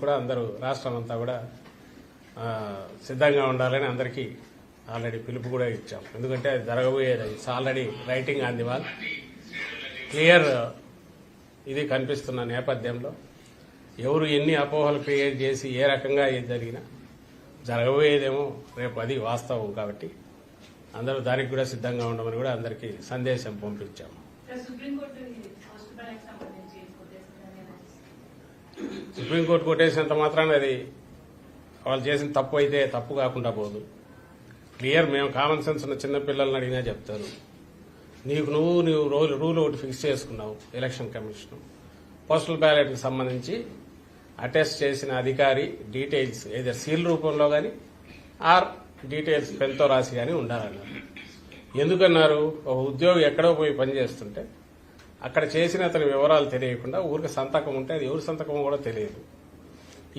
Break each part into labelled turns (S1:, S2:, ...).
S1: కూడా అందరూ రాష్ట్రం అంతా కూడా సిద్ధంగా ఉండాలని అందరికీ ఆల్రెడీ పిలుపు కూడా ఇచ్చాం. ఎందుకంటే అది జరగబోయేది it's already writing on the wall. Clear ఇది కనిపిస్తున్న నేపథ్యంలో ఎవరు ఎన్ని అపోహలు క్రియేట్ చేసి ఏ రకంగా ఏది జరిగినా జరగబోయేదేమో రేపు అది వాస్తవం. కాబట్టి అందరూ దానికి కూడా సిద్ధంగా ఉండమని కూడా అందరికీ సందేశం పంపించాము. సుప్రీంకోర్టు కొట్టేసినంత మాత్రాన అది వాళ్ళు చేసిన తప్పు అయితే తప్పు కాకుండా పోదు. క్లియర్ మేము కామన్ సెన్స్ ఉన్న చిన్నపిల్లల్ని అడిగినా చెప్తారు. నువ్వు రూల్ ఒకటి ఫిక్స్ చేసుకున్నావు. ఎలక్షన్ కమిషన్ పోస్టల్ బ్యాలెట్కి సంబంధించి అటెస్ట్ చేసిన అధికారి డీటెయిల్స్ ఏదో సీల్ రూపంలో కానీ ఆర్ డీటెయిల్స్ పెన్తో రాసి కానీ ఉండాలన్నారు. ఎందుకన్నారు? ఒక ఉద్యోగి ఎక్కడో పోయి పనిచేస్తుంటే అక్కడ చేసిన అతని వివరాలు తెలియకుండా ఊరికి సంతకం ఉంటే అది ఎవరి సంతకం కూడా తెలియదు.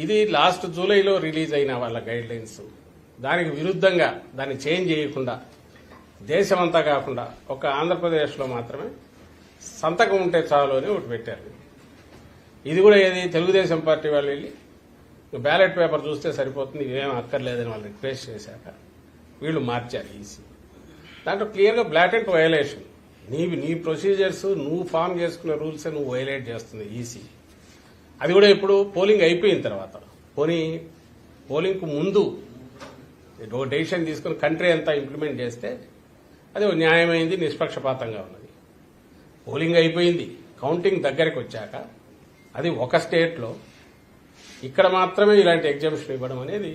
S1: ఇది లాస్ట్ జూలైలో రిలీజ్ అయిన వాళ్ళ గైడ్ లైన్స్. దానికి విరుద్ధంగా దాన్ని చేంజ్ చేయకుండా దేశమంతా కాకుండా ఒక ఆంధ్రప్రదేశ్లో మాత్రమే సంతకం ఉంటే చాలు అని ఒకటి పెట్టారు. ఇది కూడా ఏది తెలుగుదేశం పార్టీ వాళ్ళు వెళ్ళి బ్యాలెట్ పేపర్ చూస్తే సరిపోతుంది, ఇవేం అక్కర్లేదని వాళ్ళు రిక్వెస్ట్ చేశాక వీళ్ళు మార్చారు ఈసీ. దాంట్లో క్లియర్గా బ్లాటెంట్ వయలేషన్. నీ ప్రొసీజర్స్ నువ్వు ఫామ్ చేసుకున్న రూల్సే నువ్వు వైలేట్ చేస్తుంది ఈసీ. అది కూడా ఇప్పుడు పోలింగ్ అయిపోయిన తర్వాత, పోలింగ్కు ముందు ఒక డెసిషన్ తీసుకుని కంట్రీ అంతా ఇంప్లిమెంట్ చేస్తే అది న్యాయమైంది, నిష్పక్షపాతంగా ఉన్నది. పోలింగ్ అయిపోయింది, కౌంటింగ్ దగ్గరికి వచ్చాక అది ఒక స్టేట్లో ఇక్కడ మాత్రమే ఇలాంటి ఎగ్జామ్షన్ ఇవ్వడం అనేది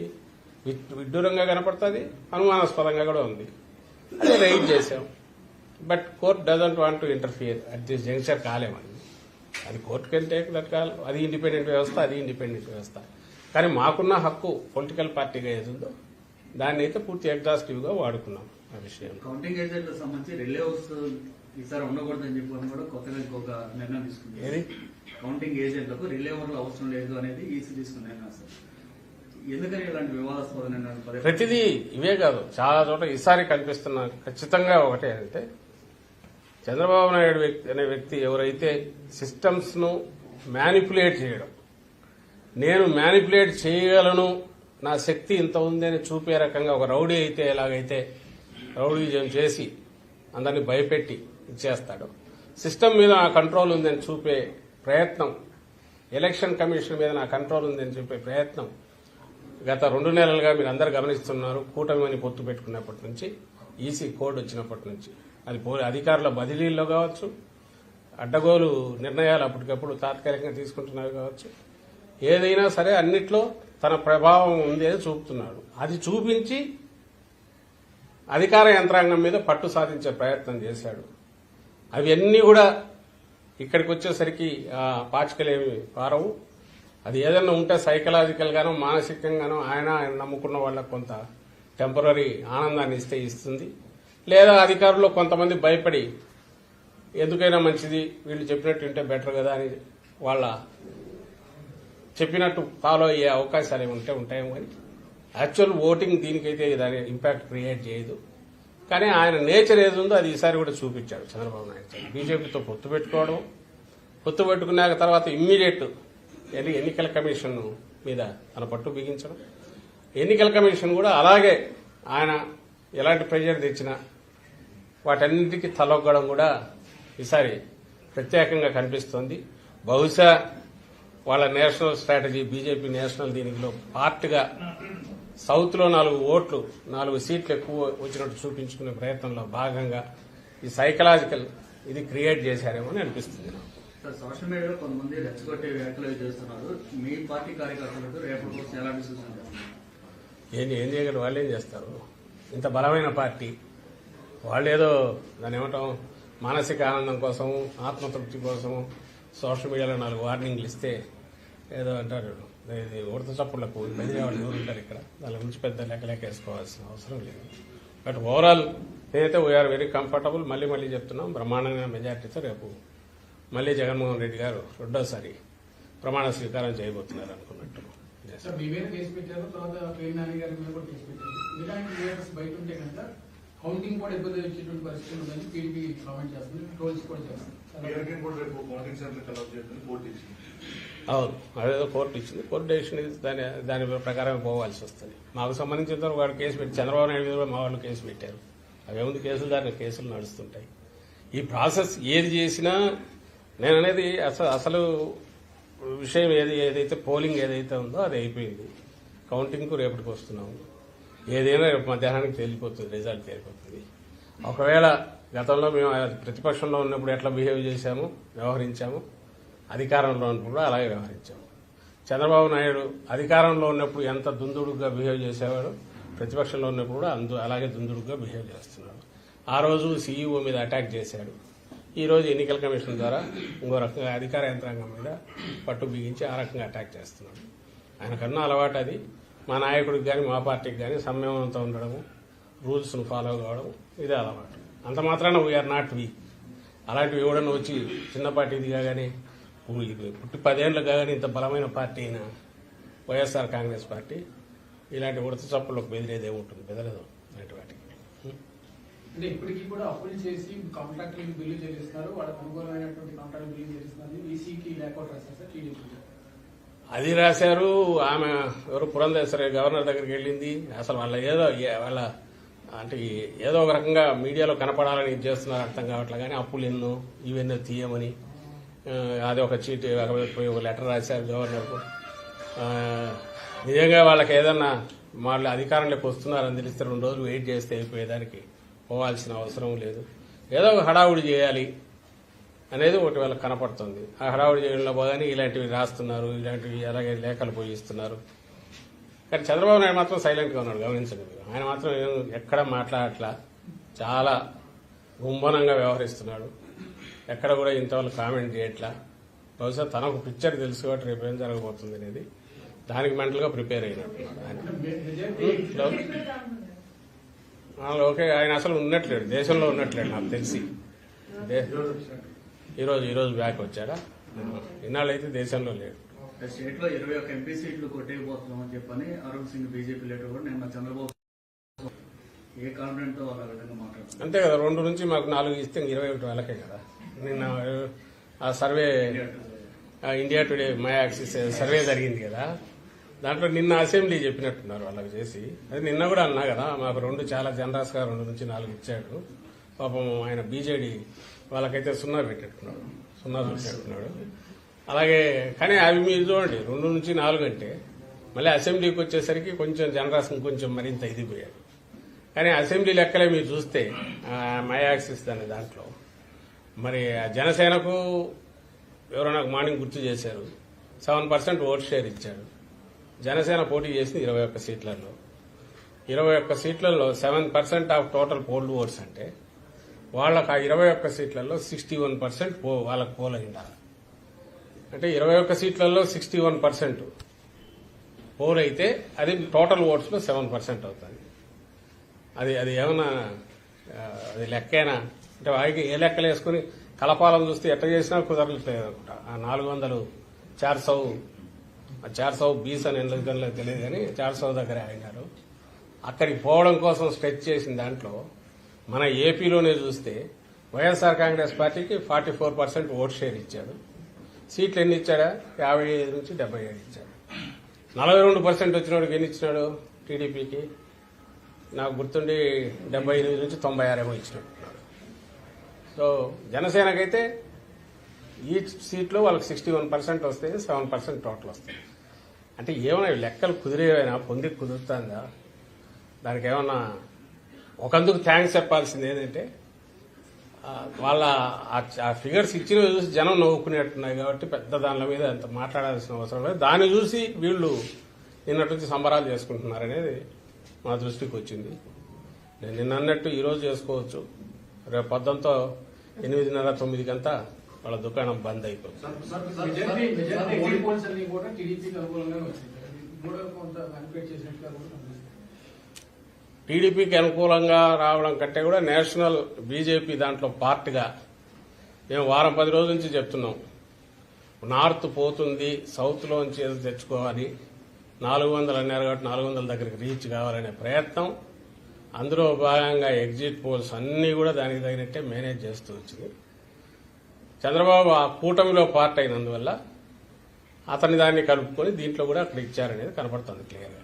S1: విడ్డూరంగా కనపడుతుంది, అనుమానాస్పదంగా కూడా ఉంది. అదే రైట్ చేశాం. But court doesn't want to interfere at this junction. కాలేమని అది court can take that call. అది ఇండిపెండెంట్ వ్యవస్థ, అది ఇండిపెండెంట్ వ్యవస్థ. కానీ మాకున్న హక్కు పొలిటికల్ పార్టీగా ఏదుందో దాన్ని అయితే పూర్తి ఎగ్జాస్టివ్ గా వాడుకున్నాం. ఆ విషయం
S2: కౌంటింగ్ ఏజెంట్లకు సంబంధించి రిలేవ్స్ ఈసారి ఉండకూడదని చెప్పి కూడా కొత్తగా ఇంకొక నిర్ణయం తీసుకుంది.
S1: ఏది
S2: కౌంటింగ్ ఏజెంట్లకు రిలేవర్లు అవసరం లేదు అనేది ఈసీ తీసుకున్న నిర్ణయం సార్. ఎందుకని ఇలాంటి వివాదాస్పద నిర్ణయాలు?
S1: ప్రతిదీ ఇవే కాదు, చాలా చోట్ల ఈసారి కనిపిస్తున్న ఖచ్చితంగా ఒకటే అంటే చంద్రబాబు నాయుడు అనే వ్యక్తి ఎవరైతే సిస్టమ్స్ ను మ్యానిపులేట్ చేయడం, నేను మ్యానిపులేట్ చేయగలను, నా శక్తి ఇంత ఉంది అని చూపే రకంగా ఒక రౌడీ అయితే ఎలాగైతే రౌడీజం చేసి అందరినీ భయపెట్టి ఇచ్చేస్తాడు, సిస్టమ్ మీద నా కంట్రోల్ ఉందని చూపే ప్రయత్నం, ఎలక్షన్ కమిషన్ మీద నా కంట్రోల్ ఉందని చూపే ప్రయత్నం గత 2 నెలలుగా మీరు అందరూ గమనిస్తున్నారు. కూటమి అని పొత్తు పెట్టుకున్నప్పటి నుంచి, ఈసీ కోడ్ వచ్చినప్పటి నుంచి, అది అధికారుల బదిలీల్లో కావచ్చు, అడ్డగోలు నిర్ణయాలు అప్పటికప్పుడు తాత్కాలికంగా తీసుకుంటున్నారు కావచ్చు, ఏదైనా సరే అన్నిట్లో తన ప్రభావం ఉంది అని చూపుతున్నాడు. అది చూపించి అధికార యంత్రాంగం మీద పట్టు సాధించే ప్రయత్నం చేశాడు. అవన్నీ కూడా ఇక్కడికి వచ్చేసరికి పాచికలేమి పారవు. అది ఏదన్నా ఉంటే సైకలాజికల్ గానో మానసికంగానో ఆయన నమ్ముకున్న వాళ్ళకు కొంత టెంపరీ ఆనందాన్ని ఇస్తుంది. లేదా అధికారుల్లో కొంతమంది భయపడి ఎందుకైనా మంచిది వీళ్ళు చెప్పినట్టు ఉంటే బెటర్ కదా అని వాళ్ళ చెప్పినట్టు ఫాలో అయ్యే అవకాశాలు ఏమి ఉంటాయేమో. కానీ యాక్చువల్ ఓటింగ్ దీనికైతే దాని ఇంపాక్ట్ క్రియేట్ చేయదు. కానీ ఆయన నేచర్ ఏది ఉందో అది ఈసారి కూడా చూపించాడు చంద్రబాబు నాయుడు. బీజేపీతో పొత్తు పెట్టుకున్నాక తర్వాత ఇమ్మీడియట్ ఎన్నికల కమిషన్ మీద తన పట్టు బిగించడం, ఎన్నికల కమిషన్ కూడా అలాగే ఆయన ఎలాంటి ప్రెజర్ తెచ్చినా వాటన్నిటికీ తలొగ్గడం కూడా ఈసారి ప్రత్యేకంగా కనిపిస్తోంది. బహుశా వాళ్ళ నేషనల్ స్ట్రాటజీ, బీజేపీ నేషనల్ దీనిలో పార్ట్గా సౌత్ లో 4 సీట్లు ఎక్కువ వచ్చినట్టు చూపించుకునే ప్రయత్నంలో భాగంగా ఈ సైకలాజికల్ ఇది క్రియేట్ చేశారేమో అని అనిపిస్తుంది.
S2: సోషల్ మీడియాలో కొంతమంది రెచ్చగొట్టే వ్యాఖ్యలు చేస్తున్నారు. మీ పార్టీ కార్యకర్తలకు రేపటి కోసం ఎలాంటి సూచనలు?
S1: ఏం చేయగలరు? వాళ్ళు ఏం చేస్తారు? ఇంత బలమైన పార్టీ వాళ్ళేదో దాని ఏమంటాం మానసిక ఆనందం కోసము, ఆత్మతృప్తి కోసము సోషల్ మీడియాలో 4 వార్నింగ్లు ఇస్తే ఏదో అంటారు. ఇది ఉడత చప్పుళ్లకు బెదిరే వాళ్ళు ఎవరు ఉంటారు ఇక్కడ? దాని గురించి పెద్ద లెక్కలేకేసుకోవాల్సిన అవసరం లేదు. బట్ ఓవరాల్ నేనైతే వీఆర్ వెరీ కంఫర్టబుల్. మళ్ళీ చెప్తున్నాం, బ్రహ్మాండమైన మెజార్టీతో రేపు మళ్ళీ జగన్మోహన్ రెడ్డి గారు రెండోసారి ప్రమాణ స్వీకారం చేయబోతున్నారు అనుకున్నట్టు.
S3: కౌంటింగ్ కూడా ఇబ్బంది వచ్చేటువంటి పరిస్థితి ఉందని టీడీపీ కామెంట్ చేస్తుంది, ట్రోల్స్ కూడా చేస్తుంది.
S1: అవును, అదేదో కోర్టు ఇచ్చింది. కోర్టు డెసిషన్ దాని ప్రకారం పోవాల్సి వస్తుంది. మాకు సంబంధించిన వాడు కేసు పెట్టి చంద్రబాబు నాయుడు మీద కూడా మా వాళ్ళు కేసు పెట్టారు. అవేముంది కేసులు, దాని కేసులు నడుస్తుంటాయి. ఈ ప్రాసెస్ ఏది చేసినా నేను అనేది అసలు విషయం ఏదైతే పోలింగ్ ఏదైతే ఉందో అది అయిపోయింది. కౌంటింగ్కు రేపటికి వస్తున్నాము. ఏదైనా రేపు మధ్యాహ్నానికి తేలిపోతుంది, రిజల్ట్ తేలిపోతుంది. ఒకవేళ గతంలో మేము ప్రతిపక్షంలో ఉన్నప్పుడు ఎట్లా బిహేవ్ చేశాము, వ్యవహరించాము, అధికారంలో ఉన్నప్పుడు కూడా అలాగే వ్యవహరించాము. చంద్రబాబు నాయుడు అధికారంలో ఉన్నప్పుడు ఎంత దుందుడుగా బిహేవ్ చేసేవాడు, ప్రతిపక్షంలో ఉన్నప్పుడు కూడా అలాగే దుందుడుగా బిహేవ్ చేస్తున్నాడు. ఆ రోజు సీఈఓ మీద అటాక్ చేశాడు. ఈ రోజు ఎన్నికల కమిషన్ ద్వారా ఇంకో రకంగా అధికార యంత్రాంగం మీద పట్టు బిగించి ఆ రకంగా అటాక్ చేస్తున్నాడు. ఆయనకన్నా అలవాటు అది. మా నాయకుడికి కానీ మా పార్టీకి కానీ సంయమనంతో ఉండడము, రూల్స్ను ఫాలో కావడం ఇదే అలవాటు. అంత మాత్రాన వీఆర్ నాట్ వీక్. అలాంటివి ఎవడన్నా వచ్చి చిన్న పార్టీది కాగానే పుట్టి 10 ఏళ్ళు కాగానే ఇంత బలమైన పార్టీ అయిన వైఎస్ఆర్ కాంగ్రెస్ పార్టీ ఇలాంటి ఉడత చప్పులకు బెదిరేదే ఉంటుంది, బెదరదు అలాంటి వాటికి.
S3: అంటే ఇప్పటికీ కూడా అప్పులు చేసి కాంట్రాక్టులకు బిల్లు చెల్లిస్తున్నారు, వాళ్ళకి అనుకూలమైనటువంటి కాంట్రాక్ట్ బిల్లు చెల్లిస్తున్నారు. ఈసీకి లేకౌట్ రాశారు సార్ టీడీపీ.
S1: అది రాశారు. ఆమె ఎవరు పురంధేశ్వరి గవర్నర్ దగ్గరికి వెళ్ళింది. అసలు వాళ్ళ అంటే ఏదో ఒక రకంగా మీడియాలో కనపడాలని ఇది చేస్తున్నారు, అర్థం కావట్లే. కానీ అప్పులు ఎన్నో ఇవెన్నో తీయమని అది ఒక చీటీ ఒక లెటర్ రాశారు గవర్నర్కు. నిజంగా వాళ్ళకి ఏదన్నా వాళ్ళు అధికారంలోకి వస్తున్నారని తెలిస్తే 2 రోజులు వెయిట్ చేస్తే అయిపోయేదానికి పోవాల్సిన అవసరం లేదు. ఏదో ఒక హడావుడి చేయాలి అనేది ఒకటి వాళ్ళకి కనపడుతుంది. ఆ హడావుడి చేయడంలో పోగానే ఇలాంటివి రాస్తున్నారు, ఇలాంటివి అలాగే లేఖలు పోయిస్తున్నారు. కానీ చంద్రబాబు నాయుడు మాత్రం సైలెంట్గా ఉన్నాడు, గమనించండి. ఆయన మాత్రం ఎక్కడ మాట్లాడట్లా, చాలా గుంభనంగా వ్యవహరిస్తున్నాడు. ఎక్కడ కూడా ఇంతవరకు కామెంట్ చేయట్లా. బహుశా తనకు పిక్చర్ తెలుసు కాబట్టి రేపు ఏం జరగబోతుంది అనేది దానికి మెంటల్గా ప్రిపేర్ అయినట్టున్నాడు ఆయన. ఓకే, ఆయన అసలు ఉన్నట్లేడు, దేశంలో ఉన్నట్లేడు నాకు తెలిసి. ఈరోజు బ్యాక్ వచ్చాడా? ఇన్నాళ్ళు అయితే దేశంలో లేడు.
S2: స్టేట్ లో 21 ఎంపీ సీట్లు కొట్టేయబోతున్నామని చెప్పని అరుణ్ సింగ్ బీజేపీ లీడర్ కూడా నిన్న చంద్రబాబు ఏ కాన్ఫిడెంట్ తో వాళ్ళ విధంగా మాట్లాడుతున్నారు.
S1: అంతే కదా, 2 నుంచి మాకు 4 ఇస్తే 21 వాళ్ళకే కదా. నిన్న ఆ survey India today my axis survey జరిగింది కదా, దాంట్లో నిన్న అసెంబ్లీ చెప్పినట్టున్నారు వాళ్ళకి చేసి. అది నిన్న కూడా అన్నా కదా, మాకు 2 చాలా జనరస్ గా 2 నుంచి 4 ఇచ్చాడు. పాపం ఆయన బీజేడీ వాళ్ళకైతే 0 పెట్టేట్టున్నాడు. అలాగే కానీ అవి మీరు చూడండి, 2 నుంచి 4 అంటే మళ్ళీ అసెంబ్లీకి వచ్చేసరికి కొంచెం జనరస్ కొంచెం మరింత ఇదిపోయాడు. కానీ అసెంబ్లీ లెక్కలే మీరు చూస్తే మై యాక్సిస్ అనే దాంట్లో మరి జనసేనకు ఎవరో నాకు మార్నింగ్ గుర్తు చేశారు, 7% ఓట్ షేర్ ఇచ్చాడు. జనసేన పోటీ చేసింది 21 సీట్లలో. 21 సీట్లలో 7% ఆఫ్ టోటల్ పోల్డ్ ఓట్స్ అంటే వాళ్ళకు ఆ 21 సీట్లలో 61% వాళ్ళకు పోల్ అయిండాలి. అంటే 21 సీట్లలో 61% పోల్ అయితే అది టోటల్ ఓట్స్ లో 7% అవుతుంది. అది ఏమన్నా అది లెక్కేనా? అంటే వారికి ఏ లెక్కలు వేసుకుని కలపాలను చూస్తే ఎట్లా చేసినా కుదరట్లేదు అనుకుంటా. ఆ 400 400 20 అని ఎందుకు తెలియదు కానీ 400 దగ్గర అయినారు. అక్కడికి పోవడం కోసం స్ట్రెచ్ చేసిన దాంట్లో మన ఏపీలోనే చూస్తే వైఎస్ఆర్ కాంగ్రెస్ పార్టీకి 44% ఓట్ షేర్ ఇచ్చాడు. సీట్లు ఎన్ని ఇచ్చాడా? 55 నుంచి 77 ఇచ్చాడు. 42% వచ్చినోడికి ఎన్ని ఇచ్చినాడు? టీడీపీకి నాకు గుర్తుండి 78 నుంచి 96 ఏమో ఇచ్చినట్టున్నాడు. సో జనసేనకైతే ఈ సీట్లో వాళ్ళకి 61% వస్తే 7% టోటల్ వస్తుంది. అంటే ఏమైనా లెక్కలు కుదిరేవైనా పొందికి కుదురుతుందా? దానికి ఏమన్నా ఒకందుకు థ్యాంక్స్ చెప్పాల్సింది ఏంటంటే వాళ్ళ ఆ ఫిగర్స్ ఇచ్చిన చూసి జనం నవ్వుకునేట్టున్నాయి కాబట్టి పెద్ద దానిల మీద అంత మాట్లాడాల్సిన అవసరం లేదు. దాన్ని చూసి వీళ్ళు నిన్నటి నుంచి సంబరాలు చేసుకుంటున్నారనేది మా దృష్టికి వచ్చింది. నేను నిన్న అన్నట్టు ఈరోజు చేసుకోవచ్చు, రేపు పొద్దుంతో 8:30 9 వాళ్ళ దుకాణం బంద్ అయిపోతుంది.
S3: మెజారిటీ పోల్స్ అన్ని కూడా టీడీపీకి అనుకూలంగా వచ్చింది. కూడా కొంత మ్యానిపులేట్ చేసినట్టుగా కూడా కనిపిస్తుంది.
S1: టీడీపీకి అనుకూలంగా రావడం కంటే కూడా నేషనల్ బీజేపీ దాంట్లో పార్ట్గా మేము వారం 10 రోజుల నుంచి చెప్తున్నాం. నార్త్ పోతుంది, సౌత్ లోంచి ఏదో తెచ్చుకోవాలి, 400 అన్నారు కాబట్టి 400 దగ్గరికి రీచ్ కావాలనే ప్రయత్నం. అందులో భాగంగా ఎగ్జిట్ పోల్స్ అన్ని కూడా దానికి తగినట్టే మేనేజ్ చేస్తూ వచ్చింది. చంద్రబాబు ఆ కూటమిలో పార్ట్ అయినందువల్ల అతని దాన్ని కలుపుకొని దీంట్లో కూడా అక్కడ ఇచ్చారనేది కనపడుతుంది క్లియర్గా.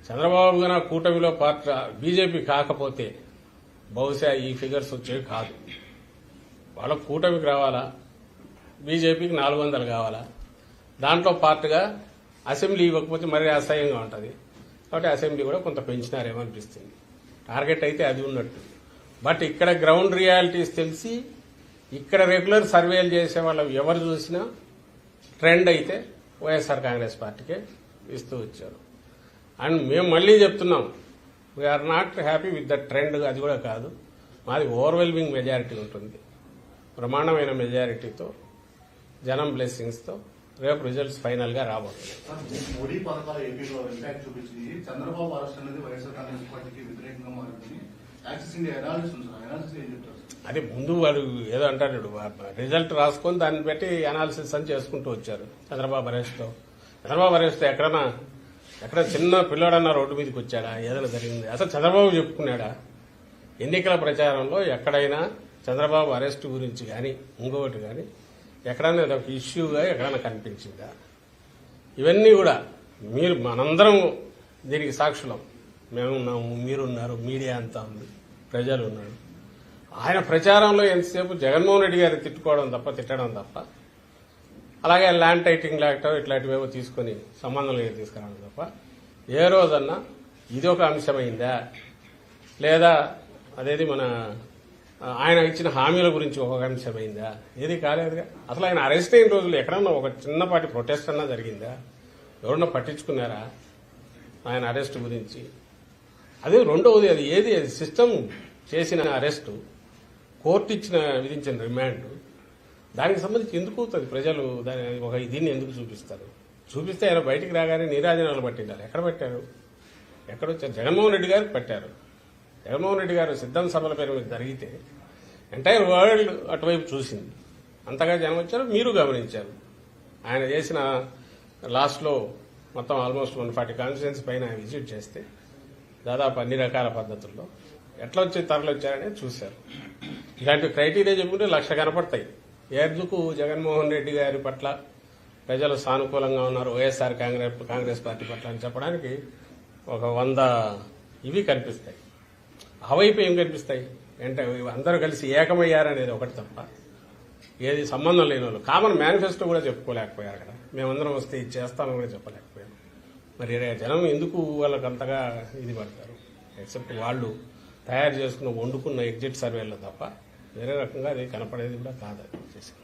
S1: చంద్రబాబు గారు కూటమిలో పార్టీ బీజేపీ కాకపోతే బహుశా ఈ ఫిగర్స్ వచ్చేవి కాదు. వాళ్ళ కూటమికి రావాలా, బీజేపీకి 400 కావాలా, దాంట్లో పార్ట్గా అసెంబ్లీ ఇవ్వకపోతే మరీ అసహ్యంగా ఉంటుంది. కాబట్టి అసెంబ్లీ కూడా కొంత పెంచినారేమో అనిపిస్తుంది. టార్గెట్ అయితే అది ఉన్నట్టు. బట్ ఇక్కడ గ్రౌండ్ రియాలిటీస్ తెలిసి ఇక్కడ రెగ్యులర్ సర్వేలు చేసే వాళ్ళు ఎవరు చూసినా ట్రెండ్ అయితే వైఎస్ఆర్ కాంగ్రెస్ పార్టీకే ఇస్తూ వచ్చారు. అండ్ మేము మళ్ళీ చెప్తున్నాం, we're not happy with the trend. అది కూడా కాదు, మాది ఓవర్వెల్మింగ్ మెజారిటీ ఉంటుంది. బ్రహ్మాండమైన మెజారిటీతో జనం బ్లెస్సింగ్స్తో రేపు రిజల్ట్స్ ఫైనల్ గా రాబోతున్నాయి.
S4: మోడీ పథకాలు ఏపీలో ఇంపాక్ట్ చూపించింది. చంద్రబాబు అరెస్ట్ అనేది వైఎస్ఆర్ కాంగ్రెస్ పార్టీకి వ్యతిరేకంగా మారిందని యాక్సిస్ ఇండియా అనాలిసిస్ ఉంది. అనాలిసిస్ ఏం చెప్తారు?
S1: అది ముందు వాడు ఏదో అంటాడు, రిజల్ట్ రాసుకొని దాన్ని బట్టి అనాలిసిస్ అని చేసుకుంటూ వచ్చారు. చంద్రబాబు అరెస్ట్ ఎక్కడ చిన్న పిల్లోడన్నా రోడ్డు మీదకి వచ్చాడా, ఏదైనా జరిగింది? అసలు చంద్రబాబు చెప్పుకున్నాడా? ఎన్నికల ప్రచారంలో ఎక్కడైనా చంద్రబాబు అరెస్టు గురించి కానీ ఇంకొకటి కానీ ఎక్కడైనా ఒక ఇష్యూగా ఎక్కడైనా కనిపించిందా? ఇవన్నీ కూడా మీరు మనందరం దీనికి సాక్షులం. మేమున్నాము, మీరున్నారు, మీడియా అంతా ఉంది, ప్రజలు ఉన్నారు. ఆయన ప్రచారంలో ఎంతసేపు జగన్మోహన్ రెడ్డి గారిని తిట్టడం తప్ప అలాగే ల్యాండ్ టైటింగ్ యాక్ట్ ఇట్లాంటివేవో తీసుకొని సంబంధం లేదు తీసుకురావడం తప్ప ఏ రోజన్నా ఇది ఒక అంశమైందా, లేదా అదేది మన ఆయన ఇచ్చిన హామీల గురించి ఒక అంశమైందా? ఏది కాలేదుగా. అసలు ఆయన అరెస్ట్ అయిన రోజులు ఎక్కడన్నా ఒక చిన్నపాటి ప్రొటెస్ట్ అన్నా జరిగిందా? ఎవరన్నా పట్టించుకున్నారా ఆయన అరెస్ట్ గురించి? అదే రెండవది, అది సిస్టమ్ చేసిన అరెస్టు, కోర్టు విధించిన రిమాండ్, దానికి సంబంధించి ఎందుకు అవుతుంది? ప్రజలు దీన్ని ఎందుకు చూపిస్తే ఆయన బయటికి రాగానే నీరాజనాలు పట్టిండాలి. ఎక్కడ పెట్టారు? ఎక్కడొచ్చారు? జగన్మోహన్ రెడ్డి గారికి పెట్టారు. జగన్మోహన్ రెడ్డి గారు సిద్ధం సభల పేరు మీద జరిగితే ఎంటైర్ వరల్డ్ అటువైపు చూసింది. అంతగా జనం వచ్చారు, మీరు గమనించారు. ఆయన చేసిన లాస్ట్లో మొత్తం ఆల్మోస్ట్ 140 కాన్స్టిట్యుయెన్సీ పైన ఆయన విజిట్ చేస్తే దాదాపు అన్ని రకాల పద్ధతుల్లో ఎట్లా తరలి వచ్చారనేది చూశారు. ఇలాంటి క్రైటీరియా చెప్పుకుంటే 1,00,000 కనపడతాయి. ఎందుకు జగన్మోహన్ రెడ్డి గారి పట్ల ప్రజలు సానుకూలంగా ఉన్నారు, వైఎస్ఆర్ కాంగ్రెస్ పార్టీ పట్ల అని చెప్పడానికి ఒక 100 ఇవి కనిపిస్తాయి. ఆ వైపు ఏం కనిపిస్తాయి అంటే అందరూ కలిసి ఏకమయ్యారనేది ఒకటి తప్ప ఏది సంబంధం లేని వాళ్ళు కామన్ మేనిఫెస్టో కూడా చెప్పుకోలేకపోయారు కదా. మేమందరం వస్తే ఇది చేస్తామని కూడా చెప్పలేకపోయాం. మరి జనం ఎందుకు వాళ్ళకి అంతగా ఇది పడతారు? ఎక్సెప్ట్ వాళ్ళు తయారు చేసుకున్న వండుకున్న ఎగ్జిట్ సర్వేలో తప్ప వేరే రకంగా అది కనపడేది కూడా కాదు. అది చేసిన